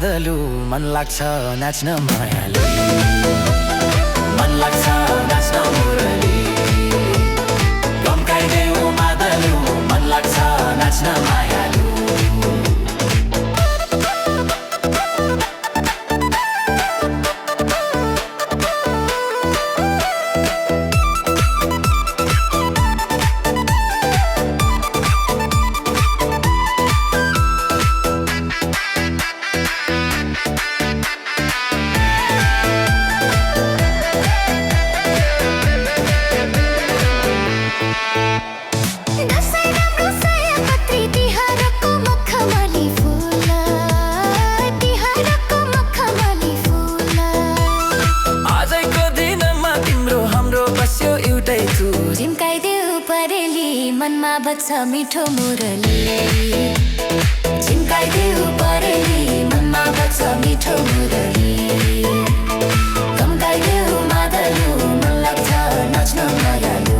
मादलु मन लाग्छ नाच्न मायालु मन लाग्छ नाच्न मुरली गम्काइदेऊ मादलु मन लाग्छ नाच्न मायालु झिम्काइदेऊ परेली मनमा बज्छ मिठो मुरली झिम्काइदेऊ परेली मनमा बज्छ मिठो मुरली गम्काइदेऊ मादलु मन लाग्छ नाच्न मायालु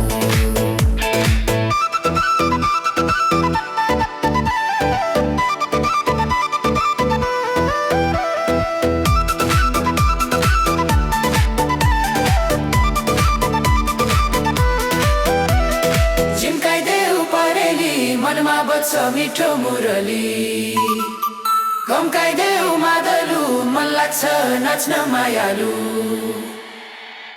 मनमा बज्छ मिठो मुरली गम्काइदेऊ मादलु मन लाग्छ नाच्न मायालु।